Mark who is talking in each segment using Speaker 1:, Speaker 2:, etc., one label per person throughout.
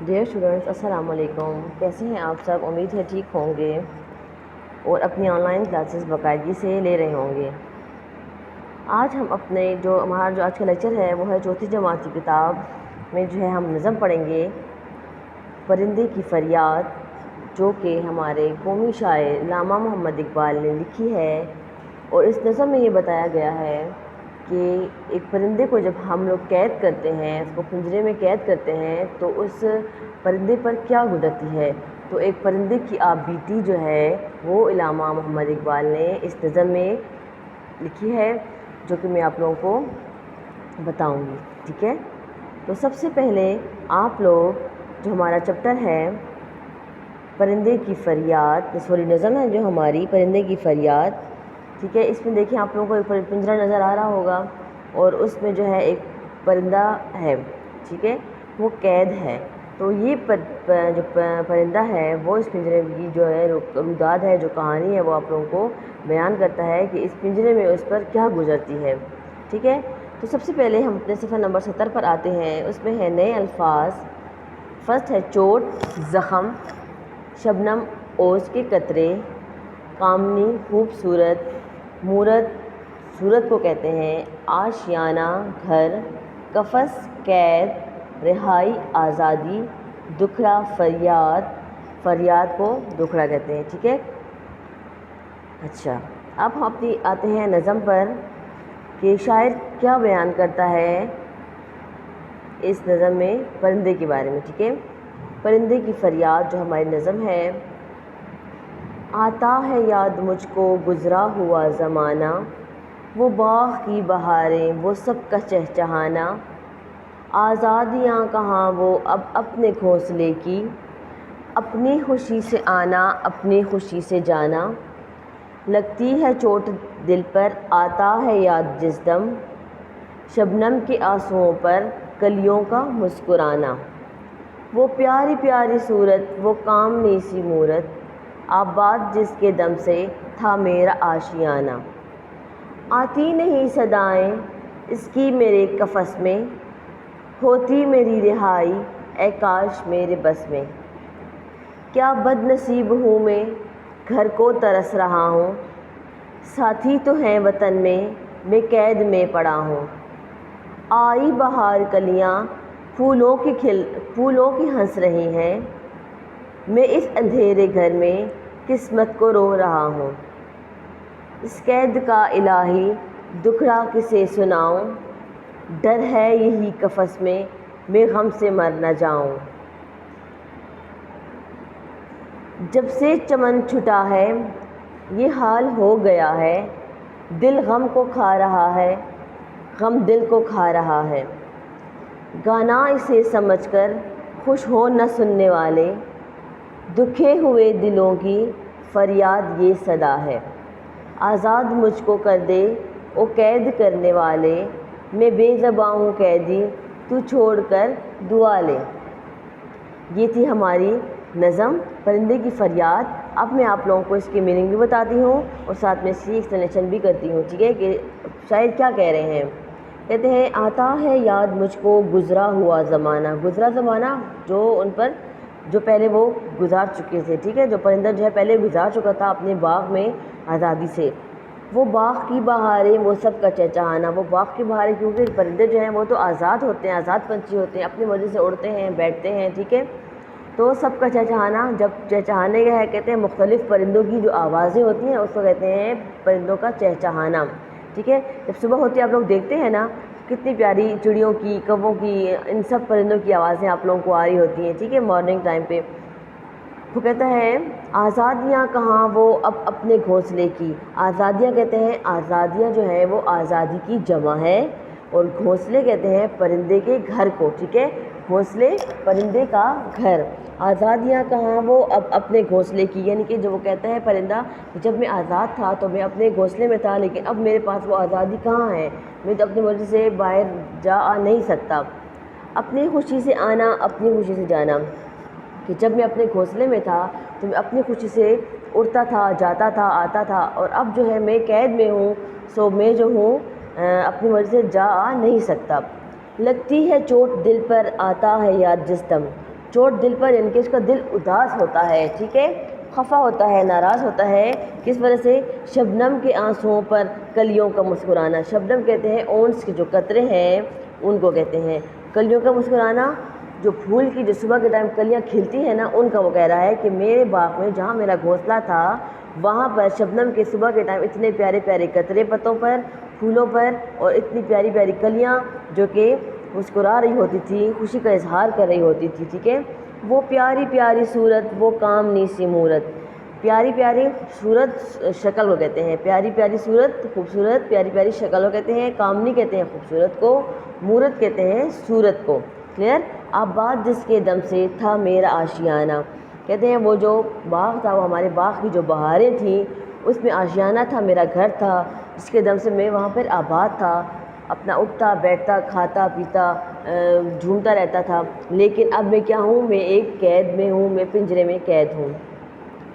Speaker 1: Dear students, السلام علیکم۔ کیسے ہیں آپ سب؟ امید ہے ٹھیک ہوں گے اور اپنی آن لائن کلاسز باقاعدگی سے لے رہے ہوں گے۔ آج ہم ہمارا جو آج کا لیکچر ہے وہ ہے چوتھی جماعت کی کتاب میں جو ہے ہم نظم پڑھیں گے پرندے کی فریاد، جو کہ ہمارے قومی شاعر علامہ محمد اقبال نے لکھی ہے۔ اور اس نظم میں یہ بتایا گیا ہے کہ ایک پرندے کو جب ہم لوگ قید کرتے ہیں، اس کو پنجرے میں قید کرتے ہیں، تو اس پرندے پر کیا گزرتی ہے۔ تو ایک پرندے کی آپ بیتی جو ہے وہ علامہ محمد اقبال نے اس نظم میں لکھی ہے، جو کہ میں آپ لوگوں کو بتاؤں گی، ٹھیک ہے۔ تو سب سے پہلے آپ لوگ جو ہمارا چیپٹر ہے پرندے کی فریاد، نظم ہے جو ہماری پرندے کی فریاد، ٹھیک ہے۔ اس میں دیکھیں آپ لوگوں کو ایک پنجرہ نظر آ رہا ہوگا اور اس میں جو ہے ایک پرندہ ہے، ٹھیک ہے، وہ قید ہے۔ تو یہ جو پرندہ ہے وہ اس پنجرے کی جو ہے روداد ہے، جو کہانی ہے وہ آپ لوگوں کو بیان کرتا ہے کہ اس پنجرے میں اس پر کیا گزرتی ہے، ٹھیک ہے۔ تو سب سے پہلے ہم اپنے صفحہ نمبر 70 پر آتے ہیں۔ اس میں ہے نئے الفاظ۔ فرسٹ ہے چوٹ، زخم، شبنم اوس کے قطرے، کامنی خوبصورت، مورت صورت کو کہتے ہیں، آشیانہ گھر، قفس قید، رہائی آزادی، دکھڑا فریاد، فریاد کو دکھڑا کہتے ہیں، ٹھیک ہے۔ اچھا، اب ہم اپنی آتے ہیں نظم پر کہ شاعر کیا بیان کرتا ہے اس نظم میں پرندے کے بارے میں، ٹھیک ہے۔ پرندے کی فریاد جو ہماری نظم ہے، آتا ہے یاد مجھ کو گزرا ہوا زمانہ، وہ باغ کی بہاریں، وہ سب کا چہچہانا، آزادیاں کہاں وہ اب اپنے گھونسلے کی، اپنی خوشی سے آنا اپنی خوشی سے جانا، لگتی ہے چوٹ دل پر آتا ہے یاد جس دم، شبنم کے آنسوؤں پر کلیوں کا مسکرانا، وہ پیاری پیاری صورت، وہ کامنی سی مورت، آباد جس کے دم سے تھا میرا آشیانہ، آتی نہیں صدائیں اس کی میرے قفس میں، ہوتی میری رہائی اے کاش میرے بس میں، کیا بد نصیب ہوں میں گھر کو ترس رہا ہوں، ساتھی تو ہیں وطن میں قید میں پڑا ہوں، آئی بہار کلیاں پھولوں کی ہنس رہی ہیں، میں اس اندھیرے گھر میں قسمت کو رو رہا ہوں، اس قید کا الہی دکھڑا کسے سناؤں، ڈر ہے یہی قفس میں غم سے مر نہ جاؤں، جب سے چمن چھٹا ہے یہ حال ہو گیا ہے، دل غم کو کھا رہا ہے، غم دل کو کھا رہا ہے، گانا اسے سمجھ کر خوش ہو نہ سننے والے، دکھے ہوئے دلوں کی فریاد یہ صدا ہے، آزاد مجھ کو کر دے او قید کرنے والے، میں بے زباں ہوں قیدی تو چھوڑ کر دعا لے۔ یہ تھی ہماری نظم پرندے کی فریاد۔ اب میں آپ لوگوں کو اس کی میننگ بھی بتاتی ہوں اور ساتھ میں اس کی ایکسپلینیشن بھی کرتی ہوں، ٹھیک ہے، کہ شاعر کیا کہہ رہے ہیں۔ کہتے ہیں آتا ہے یاد مجھ کو گزرا ہوا زمانہ، گزرا زمانہ جو ان پر جو پہلے وہ گزار چکے تھے، ٹھیک ہے، جو پرندہ جو ہے پہلے گزار چکا تھا اپنے باغ میں آزادی سے، وہ باغ کی بہاریں وہ سب کا چہچہانا، وہ باغ کی بہاریں، کیونکہ پرندے جو ہیں وہ تو آزاد ہوتے ہیں، آزاد پنچھی ہوتے ہیں، اپنی مرضی سے اڑتے ہیں بیٹھتے ہیں، ٹھیک ہے۔ تو سب کا چہچہانا، جب چہچہانے کا ہے کہتے ہیں مختلف پرندوں کی جو آوازیں ہوتی ہیں اس کو کہتے ہیں پرندوں کا چہچہانا، ٹھیک ہے۔ جب صبح ہوتی ہے آپ لوگ دیکھتے ہیں نا کتنی پیاری چڑیوں کی، کووں کی، ان سب پرندوں کی آوازیں آپ لوگوں کو آ رہی ہوتی ہیں، ٹھیک ہے، مارننگ ٹائم پہ۔ وہ کہتا ہے آزادیاں کہاں وہ اب اپنے گھونسلے کی، آزادیاں کہتے ہیں، آزادیاں جو ہے وہ آزادی کی جمع ہے، اور گھونسلے کہتے ہیں پرندے کے گھر کو، ٹھیک ہے، گھونسلے پرندے کا گھر، آزادیاں کہاں وہ اب اپنے گھونسلے کی، یعنی کہ جو وہ کہتا ہے پرندہ جب میں آزاد تھا تو میں اپنے گھونسلے میں تھا، لیکن اب میرے پاس وہ آزادی کہاں ہے، میں تو اپنی مرضی سے باہر جا آ نہیں سکتا، اپنی خوشی سے آنا اپنی خوشی سے جانا، کہ جب میں اپنے گھونسلے میں تھا تو میں اپنی خوشی سے اڑتا تھا، جاتا تھا، آتا تھا، اور اب جو ہے میں قید میں ہوں، سو میں جو ہوں اپنی مرضی سے جا آ نہیں سکتا، لگتی ہے چوٹ دل پر آتا ہے یاد جس دم، چوٹ دل پر یعنی کہ اس کا دل اداس ہوتا ہے، ٹھیک ہے، خفا ہوتا ہے، ناراض ہوتا ہے، کس وجہ سے؟ شبنم کے آنسوؤں پر کلیوں کا مسکرانا۔ شبنم کہتے ہیں اونس کے جو قطرے ہیں ان کو کہتے ہیں، کلیوں کا مسکرانا، جو پھول کی جو صبح کے ٹائم کلیاں کھلتی ہیں نا، ان کا وہ کہہ رہا ہے کہ میرے باغ میں جہاں میرا گھونسلہ تھا وہاں پر شبنم کے صبح کے ٹائم اتنے پیارے پیارے قطرے پتوں پر، پھولوں پر، اور اتنی پیاری پیاری کلیاں جو کہ مسکرا رہی ہوتی تھی، خوشی کا اظہار کر رہی ہوتی تھی، ٹھیک ہے۔ وہ پیاری پیاری صورت، وہ کامنی سی مورت، پیاری پیاری صورت شکل کو کہتے ہیں، پیاری پیاری صورت خوبصورت، پیاری پیاری شکل کو کہتے ہیں، کامنی کہتے ہیں خوبصورت کو، مورت کہتے ہیں صورت کو، کلیئر۔ آباد جس کے دم سے تھا میرا آشیانہ، کہتے ہیں وہ جو باغ تھا وہ ہمارے باغ کی جو بہاریں تھیں اس میں آشیانہ تھا، میرا گھر تھا، جس کے دم سے میں وہاں پر آباد تھا، اپنا اٹھتا بیٹھتا کھاتا پیتا جھومتا رہتا تھا، لیکن اب میں کیا ہوں؟ میں ایک قید میں ہوں، میں پنجرے میں قید ہوں۔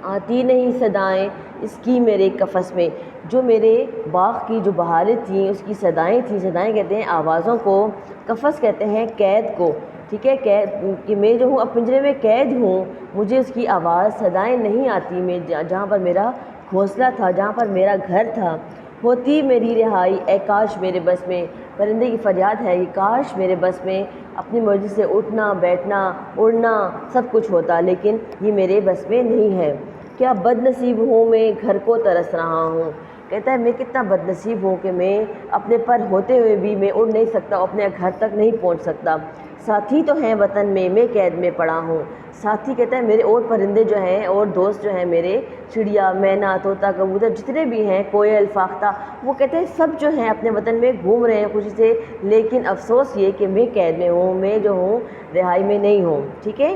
Speaker 1: آتی نہیں صدائیں اس کی میرے قفس میں، جو میرے باغ کی جو بہاریں تھیں اس کی صدائیں تھیں، صدائیں کہتے ہیں آوازوں کو، قفس کہتے ہیں قید کو، ٹھیک ہے، قید کہ میں جو ہوں اب پنجرے میں قید ہوں، مجھے اس کی آواز صدائیں نہیں آتی، میں جہاں پر میرا گھونسلہ تھا، جہاں پر میرا گھر تھا، ہوتی میری رہائی اے کاش میرے بس میں، پرندے کی فریاد ہے یہ، کاش میرے بس میں اپنی مرضی سے اٹھنا بیٹھنا اڑنا سب کچھ ہوتا، لیکن یہ میرے بس میں نہیں ہے۔ کیا بد نصیب ہوں میں گھر کو ترس رہا ہوں، کہتا ہے میں کتنا بد نصیب ہوں کہ میں اپنے پر ہوتے ہوئے بھی میں اڑ نہیں سکتا، اپنے گھر تک نہیں پہنچ سکتا۔ ساتھی تو ہیں وطن میں قید میں پڑا ہوں، ساتھی کہتا ہے میرے اور پرندے جو ہیں اور دوست جو ہیں میرے، چڑیا مینا طوطا کبوتر جتنے بھی ہیں، کوئل فاختہ، وہ کہتے ہیں سب جو ہیں اپنے وطن میں گھوم رہے ہیں خوشی سے، لیکن افسوس یہ کہ میں قید میں ہوں، میں جو ہوں رہائی میں نہیں ہوں، ٹھیک ہے۔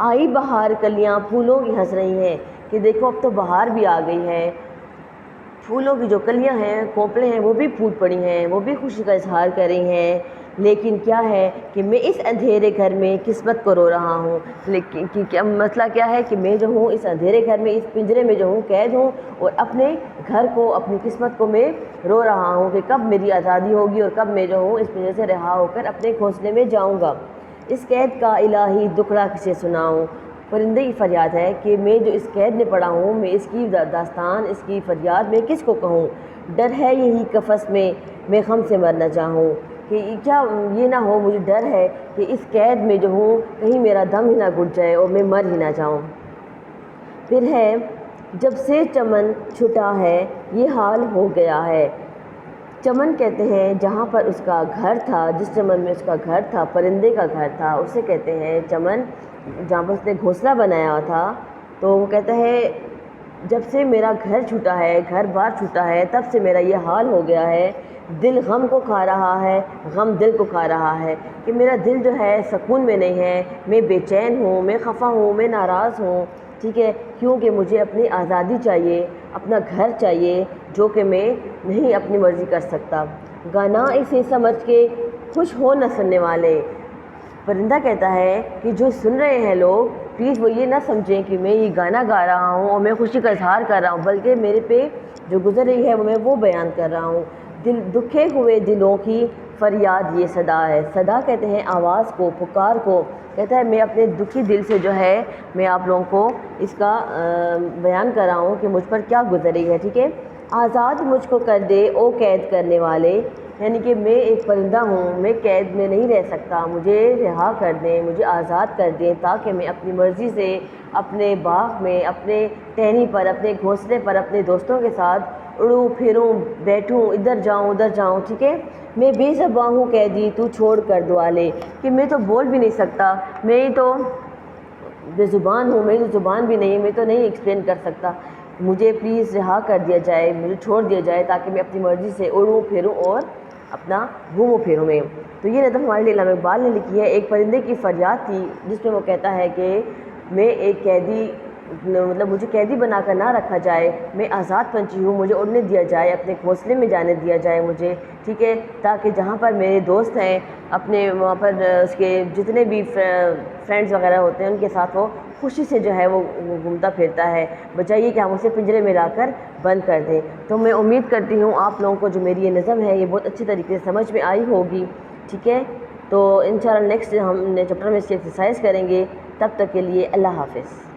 Speaker 1: آئی بہار کلیاں پھولوں کی ہنس رہی ہیں، کہ دیکھو اب تو بہار بھی آ گئی ہے، پھولوں کی جو کلیاں ہیں کھوپڑے ہیں وہ بھی پھوٹ پڑی ہیں، وہ بھی خوشی کا اظہار کر رہی ہیں، لیکن کیا ہے کہ میں اس اندھیرے گھر میں قسمت کو رو رہا ہوں، لیکن کیا مسئلہ کیا ہے کہ میں جو ہوں اس اندھیرے گھر میں، اس پنجرے میں جو ہوں قید ہوں، اور اپنے گھر کو اپنی قسمت کو میں رو رہا ہوں کہ کب میری آزادی ہوگی اور کب میں جو ہوں اس پنجرے سے رہا ہو کر اپنے گھونسلے میں جاؤں گا۔ اس قید کا الہی دکھڑا کسے سناؤں، پرندے کی فریاد ہے کہ میں جو اس قید میں پڑا ہوں، میں اس کی داستان، اس کی فریاد میں کس کو کہوں، ڈر ہے یہی قفس میں غم سے مر نہ جاؤں، کہ کیا یہ نہ ہو، مجھے ڈر ہے کہ اس قید میں جو ہوں کہیں میرا دم ہی نہ گھٹ جائے اور میں مر ہی نہ جاؤں۔ پھر ہے جب سے چمن چھٹا ہے یہ حال ہو گیا ہے، چمن کہتے ہیں جہاں پر اس کا گھر تھا، جس چمن میں اس کا گھر تھا، پرندے کا گھر تھا، اسے کہتے ہیں چمن، جہاں پر اس نے گھونسلہ بنایا تھا، تو وہ کہتا ہے جب سے میرا گھر چھوٹا ہے، گھر بار چھوٹا ہے، تب سے میرا یہ حال ہو گیا ہے، دل غم کو کھا رہا ہے، غم دل کو کھا رہا ہے، کہ میرا دل جو ہے سکون میں نہیں ہے، میں بے چین ہوں، میں خفا ہوں، میں ناراض ہوں، ٹھیک ہے، کیونکہ مجھے اپنی آزادی چاہیے، اپنا گھر چاہیے، جو کہ میں نہیں اپنی مرضی کر سکتا۔ گانا اسے سمجھ کے خوش ہو نہ سننے والے، پرندہ کہتا ہے کہ جو سن رہے ہیں لوگ پلیز وہ یہ نہ سمجھیں کہ میں یہ گانا گا رہا ہوں اور میں خوشی کا اظہار کر رہا ہوں، بلکہ میرے پہ جو گزر رہی ہے میں وہ بیان کر رہا ہوں۔ دل دکھے ہوئے دلوں کی فریاد یہ صدا ہے، صدا کہتے ہیں آواز کو، پکار کو، کہتا ہے میں اپنے دکھی دل سے جو ہے میں آپ لوگوں کو اس کا بیان کر رہا ہوں کہ مجھ پر کیا گزر رہی ہے، ٹھیک ہے۔ آزاد مجھ کو کر دے او قید کرنے والے، یعنی کہ میں ایک پرندہ ہوں، میں قید میں نہیں رہ سکتا، مجھے رہا کر دیں، مجھے آزاد کر دیں، تاکہ میں اپنی مرضی سے اپنے باغ میں، اپنے ٹہنی پر، اپنے گھونسلے پر، اپنے دوستوں کے ساتھ اڑوں پھروں بیٹھوں، ادھر جاؤں ادھر جاؤں، ٹھیک ہے۔ میں بے زباں ہوں قیدی تو چھوڑ کر دعالے، کہ میں تو بول بھی نہیں سکتا، میں تو بے زبان ہوں، میری زبان بھی نہیں ہے، میں تو نہیں ایکسپلین کر سکتا، مجھے پلیز رہا کر دیا جائے، مجھے چھوڑ دیا جائے، تاکہ میں اپنی مرضی سے اڑوں پھروں اور اپنا گھوموں پھروں میں۔ تو یہ نظم ہمارے لیے علامہ اقبال نے لکھی ہے، ایک پرندے کی فریاد تھی جس میں وہ کہتا ہے کہ میں ایک قیدی، مطلب مجھے قیدی بنا کر نہ رکھا جائے، میں آزاد پنچھی ہوں، مجھے اڑنے دیا جائے، اپنے گھونسلے میں جانے دیا جائے مجھے، ٹھیک ہے، تاکہ جہاں پر میرے دوست ہیں اپنے وہاں پر اس کے جتنے بھی فرینڈز وغیرہ ہوتے ہیں ان کے ساتھ وہ خوشی سے جو ہے وہ گھومتا پھرتا ہے، بجائے کہ ہم اسے پنجرے میں لا کر بند کر دیں۔ تو میں امید کرتی ہوں آپ لوگوں کو جو میری یہ نظم ہے یہ بہت اچھی طریقے سے سمجھ میں آئی ہوگی، ٹھیک ہے۔ تو انشاءاللہ نیکسٹ ہم نے چیپٹر میں اس کی ایکسرسائز کریں گے، تب تک کے لیے اللہ حافظ.